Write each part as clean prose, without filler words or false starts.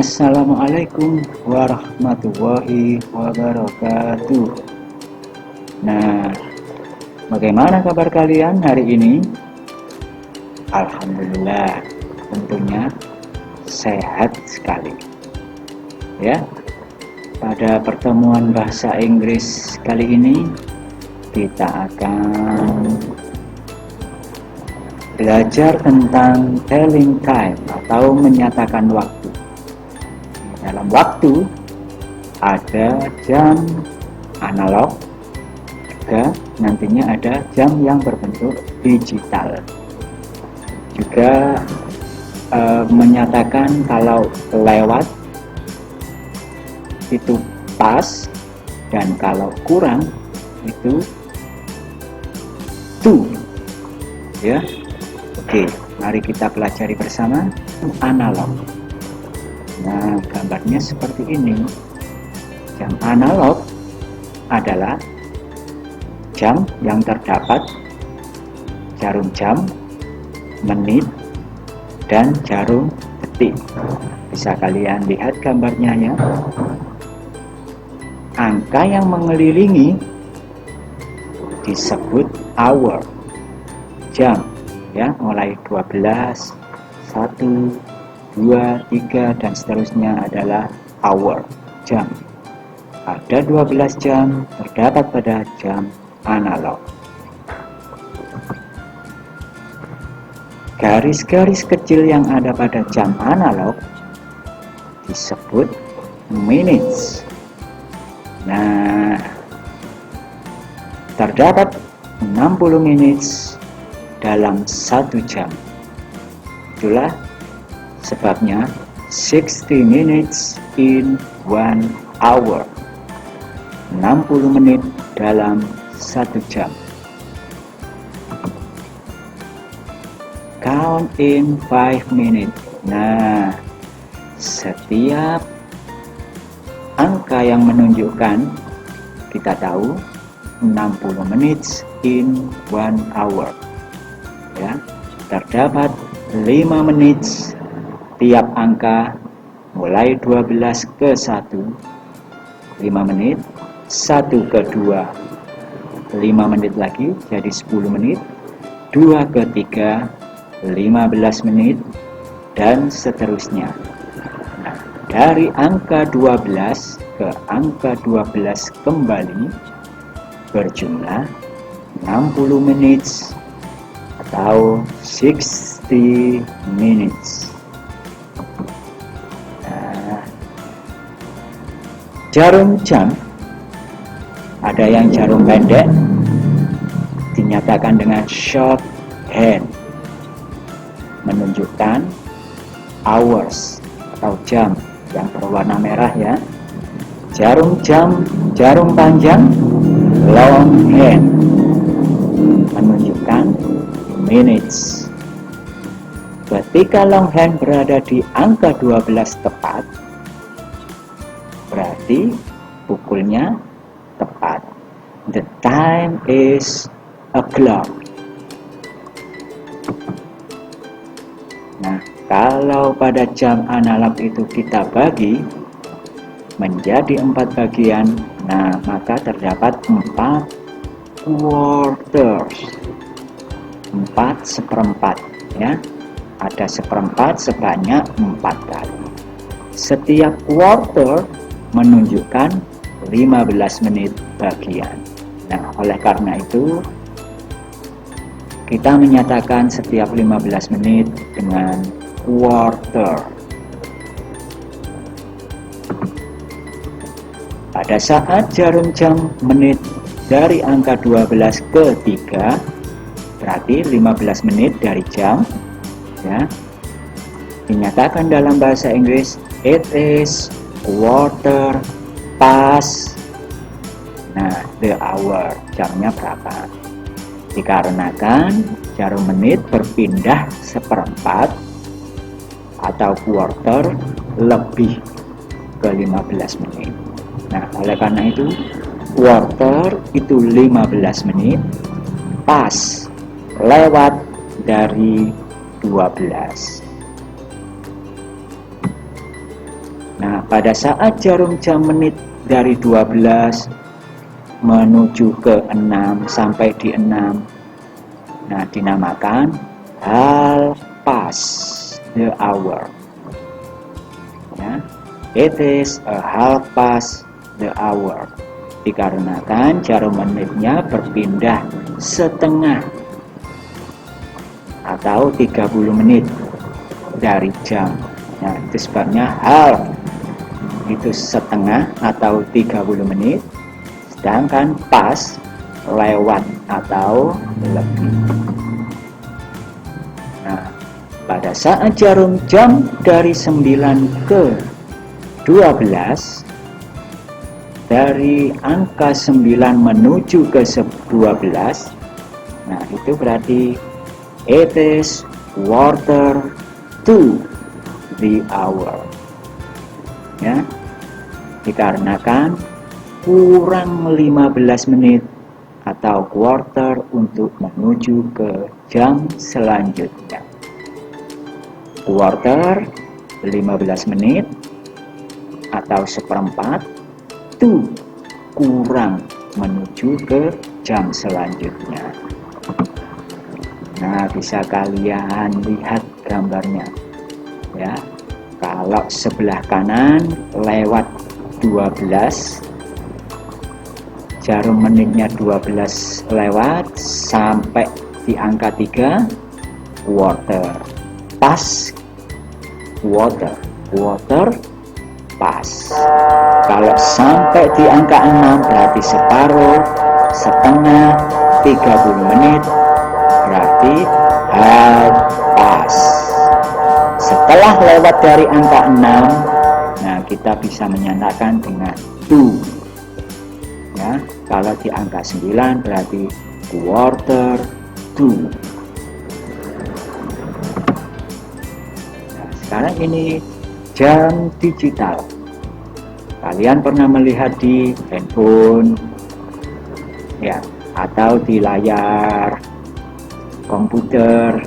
Assalamualaikum warahmatullahi wabarakatuh. Nah, bagaimana kabar kalian hari ini? Alhamdulillah, tentunya sehat sekali. Ya, pada pertemuan bahasa Inggris kali ini kita akan belajar tentang telling time atau menyatakan waktu. Dalam waktu ada jam analog, juga nantinya ada jam yang berbentuk digital. Juga menyatakan kalau lewat itu pas dan kalau kurang itu to. Ya. Oke, mari kita pelajari bersama analog. Nah, gambarnya seperti ini. Jam analog adalah jam yang terdapat jarum jam, menit, dan jarum detik. Bisa kalian lihat gambarnya ya. Angka yang mengelilingi disebut hour, jam. Ya, mulai 12, 1, 2, 3 dan seterusnya adalah hour, jam. Ada 12 jam terdapat pada jam analog. Garis-garis kecil yang ada pada jam analog disebut minutes. Nah, terdapat 60 minutes dalam 1 jam. Itulah sebabnya 60 minutes in 1 hour. 60 menit dalam 1 jam. Count in 5 minutes. Nah, setiap angka yang menunjukkan kita tahu 60 menit in 1 hour. Ya, terdapat 5 menit tiap angka mulai 12 ke 1 5 menit, 1 ke 2 5 menit lagi jadi 10 menit, 2 ke 3 15 menit dan seterusnya. Nah, dari angka 12 ke angka 12 kembali berjumlah 60 menit atau 60 minutes. Nah, jarum jam ada yang jarum pendek dinyatakan dengan short hand, menunjukkan hours atau jam yang berwarna merah ya. Jarum panjang long hand, menunjukkan minutes. Ketika long hand berada di angka 12 tepat, berarti pukulnya tepat. The time is o'clock. Nah, kalau pada jam analog itu kita bagi menjadi 4 bagian, nah maka terdapat 4 quarters. 4 seperempat ya. Ada seperempat sebanyak 4 kali. Setiap quarter menunjukkan 15 menit bagian. Nah, oleh karena itu kita menyatakan setiap 15 menit dengan quarter. Pada saat jarum jam menit dari angka 12 ke 3 berarti 15 menit dari jam ya, dinyatakan dalam bahasa Inggris it is quarter past. Nah, the hour, jamnya berapa? Dikarenakan jarum menit berpindah seperempat atau quarter lebih ke 15 menit. Nah, oleh karena itu quarter itu 15 menit, pas lewat dari 12. Nah, pada saat jarum jam menit dari 12 menuju ke 6 sampai di 6, nah dinamakan half past the hour. Ya, it is a half past the hour. Dikarenakan jarum menitnya berpindah setengah atau 30 menit dari jam. Nah, itu sebabnya half itu setengah atau 30 menit, sedangkan pas lewat atau lebih. Nah, pada saat jarum jam dari 9 ke 12, dari angka 9 menuju ke 12, nah itu berarti it is quarter to the hour. Ya, dikarenakan kurang 15 menit atau quarter untuk menuju ke jam selanjutnya. Quarter 15 menit atau seperempat, to kurang menuju ke jam selanjutnya. Nah, bisa kalian lihat gambarnya ya. Kalau sebelah kanan lewat 12, jarum menitnya 12 lewat sampai di angka 3, quarter, pas, quarter, quarter, pas. Kalau sampai di angka 6 berarti separuh, setengah, 30 menit berarti half past. Setelah lewat dari angka 6, nah kita bisa menyatakan dengan to. Ya, kalau di angka 9 berarti quarter to. Nah, sekarang ini jam digital. Kalian pernah melihat di handphone ya, atau di layar komputer.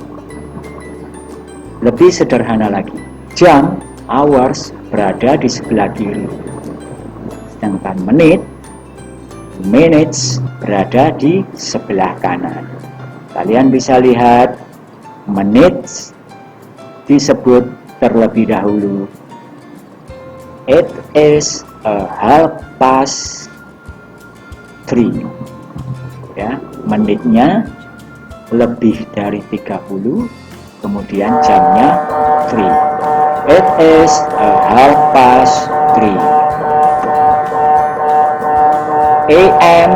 Lebih sederhana lagi, jam, hours, berada di sebelah kiri, sedangkan menit, minutes, berada di sebelah kanan. Kalian bisa lihat menit disebut terlebih dahulu. It is a half past 3. Ya, menitnya lebih dari 30, kemudian jamnya 3. It is a half past 3. AM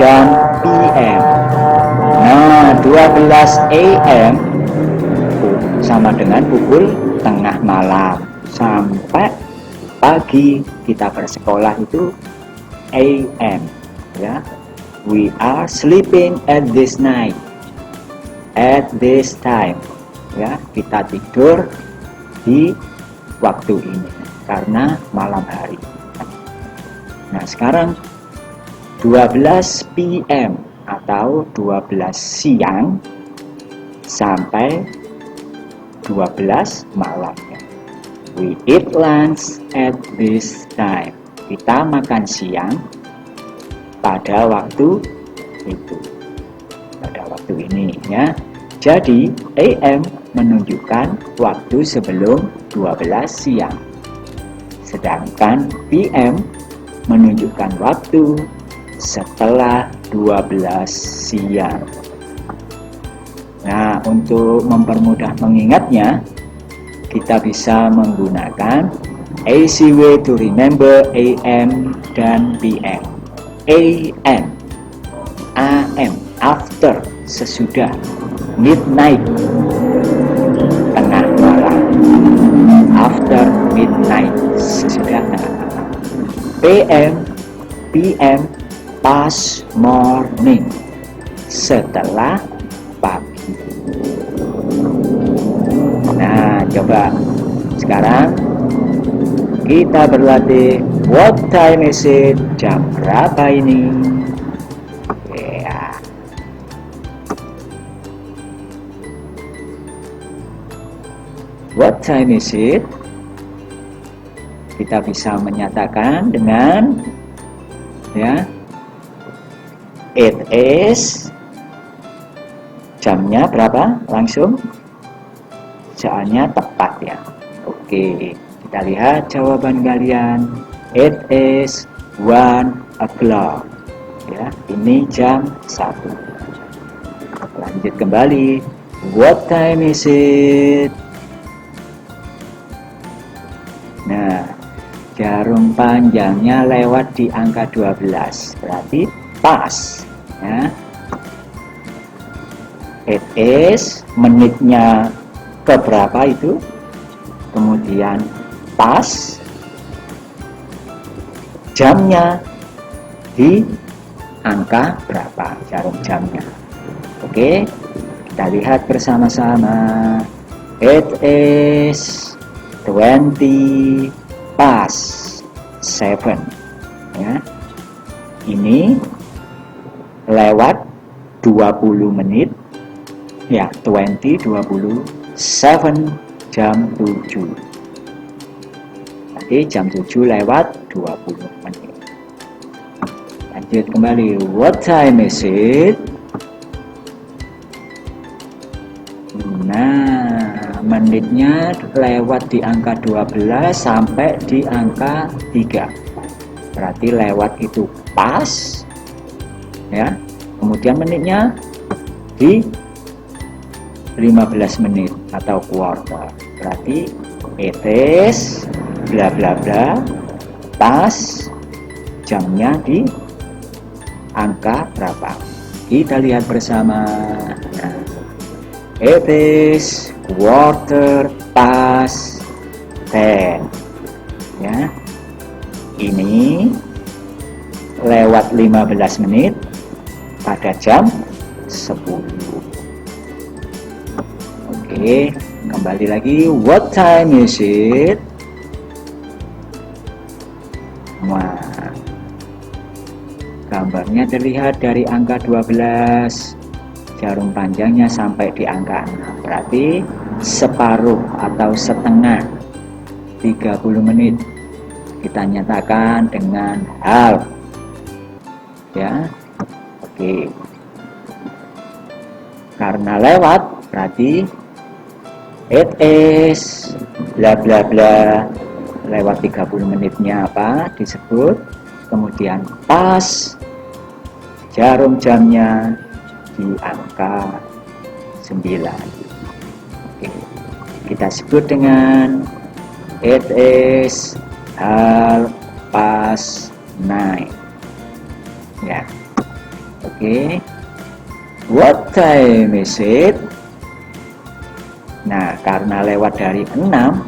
dan PM. Nah, 12 AM sama dengan pukul tengah malam sampai pagi kita bersekolah itu AM ya. We are sleeping at this night, at this time ya, kita tidur di waktu ini karena malam hari. Nah, sekarang 12 PM atau 12 siang sampai 12 malamnya. We eat lunch at this time. Kita makan siang pada waktu itu, pada waktu ini ya. Jadi AM menunjukkan waktu sebelum 12 siang, sedangkan PM menunjukkan waktu setelah 12 siang. Nah, untuk mempermudah mengingatnya, kita bisa menggunakan easy way to remember AM dan PM. AM, AM, after, sesudah, midnight, tengah malam, after midnight, sesudah tengah malam. PM, PM, past morning, setelah pagi. Nah, coba sekarang kita berlatih. What time is it? Jam berapa ini? Ya. What time is it? kita bisa menyatakan dengan ya, it is, jamnya berapa? Langsung soalnya tepat ya. Oke, kita lihat jawaban kalian. It is 1 o'clock ya, ini jam 1. Lanjut kembali. What time is it? Nah, jarum panjangnya lewat di angka 12, berarti pas ya. It is, menitnya keberapa itu, kemudian pas, jamnya di angka berapa, jarum jamnya. Oke, kita lihat bersama-sama. It is 20 past 7 ya. Ini lewat 20 menit ya, 20 7 jam 7. Jadi jam 7 lewat 20 menit. Lanjut kembali. What time is it? Nah, menitnya lewat di angka 12 sampai di angka 3. Berarti lewat itu pas ya. Kemudian menitnya di 15 menit atau quarter. Berarti it is bla bla bla pas, jamnya di angka berapa. Kita lihat bersama. Nah, it is quarter past 10 ya. Ini lewat 15 menit pada jam 10. Oke, kembali lagi. What time is it? Wah, gambarnya terlihat dari angka 12, jarum panjangnya sampai di angka 6, berarti separuh atau setengah 30 menit. Kita nyatakan dengan half ya. Oke, karena lewat berarti it is bla bla bla, lewat 30 menitnya apa disebut, kemudian pas, jarum jamnya di angka 9. Oke, kita sebut dengan it is 9:30 ya. Oke, what time is it? Nah, karena lewat dari 6,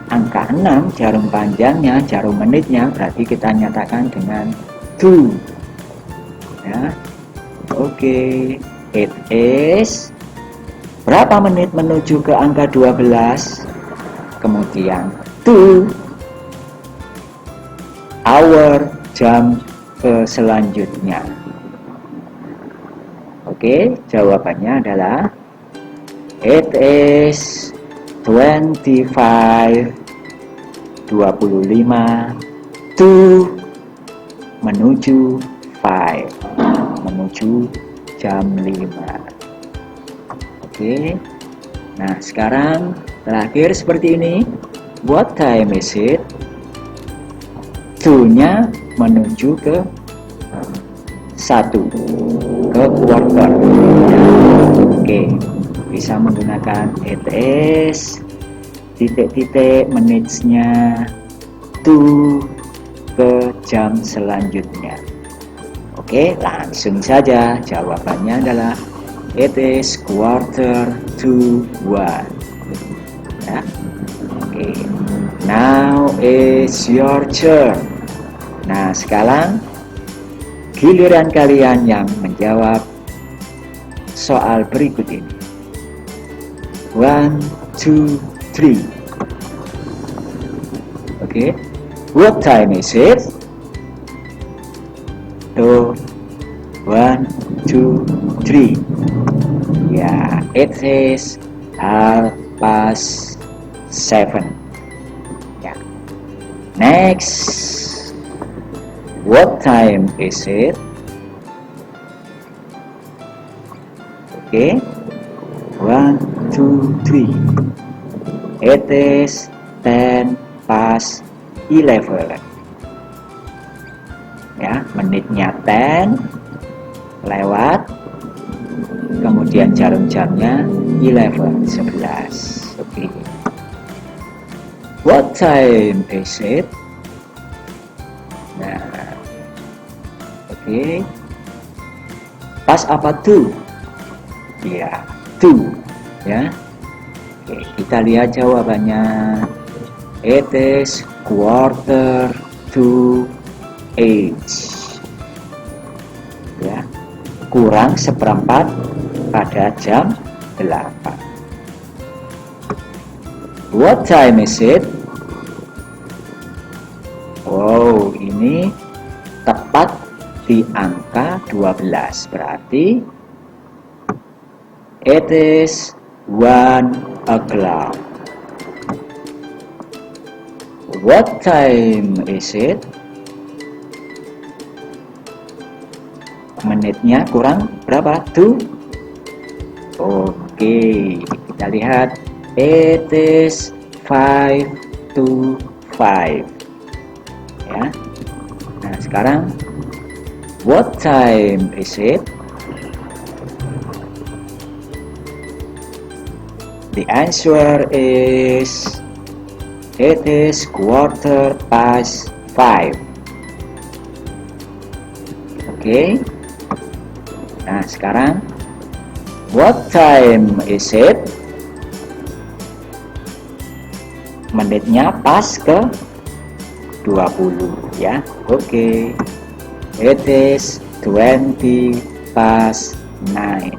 angka 6 jarum panjangnya, jarum menitnya, berarti kita nyatakan dengan 2 ya. Oke, it is berapa menit menuju ke angka 12, kemudian 2 hour, jam ke selanjutnya. Oke, jawabannya adalah it is 25 to menuju 5, menuju jam 5. Oke, nah sekarang terakhir seperti ini. What time is it? To-nya menuju ke 1, ke quarter. Oke, bisa menggunakan it is titik-titik menitsnya to ke jam selanjutnya. Oke, langsung saja jawabannya adalah it is quarter to 1 ya. Oke, now it's your turn. Nah, sekarang giliran kalian yang menjawab soal berikut ini. 1, 2, 3. Oke, what time is it? So 1, 2, 3. Ya, it is 7:30. Ya. Next, what time is it? Okay, 1, 2, 3. It is 10 past 11. Ya, menitnya 10 lewat, kemudian jarum jamnya 11, 11. Oke. What time is it? Nah, oke. Pas apa tuh? Ya, tuh. Ya. Oke, kita lihat jawabannya. It is 7:45. Ya, kurang seperempat pada jam 8. What time is it? Wow, ini tepat di angka 12, berarti it is 1 o'clock. What time is it? Menitnya kurang berapa? 2. Oke, kita lihat. It is 5 to 5. Ya. Nah, sekarang what time is it? The answer is it is 5:15. Oke. Nah, sekarang what time is it? Menitnya pas ke 20 ya. Oke. It is 20:09.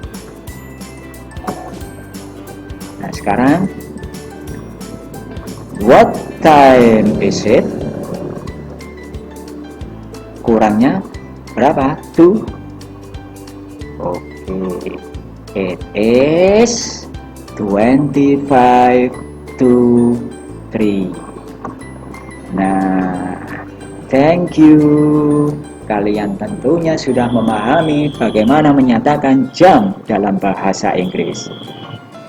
Nah, sekarang what time is it? Kurangnya berapa? 2. Oke. It is 25 to 3. Nah, thank you. Kalian tentunya sudah memahami bagaimana menyatakan jam dalam bahasa Inggris.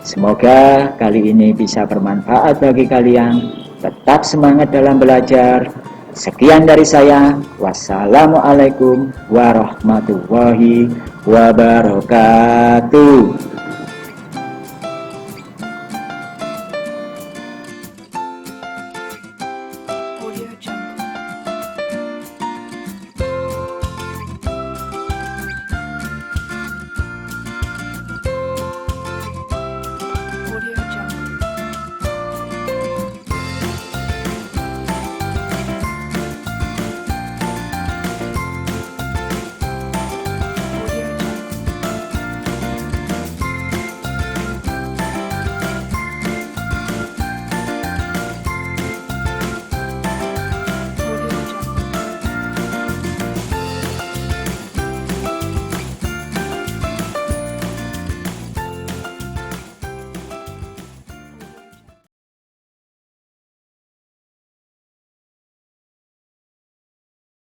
Semoga kali ini bisa bermanfaat bagi kalian. Tetap semangat dalam belajar. Sekian dari saya. Wassalamualaikum warahmatullahi wabarakatuh.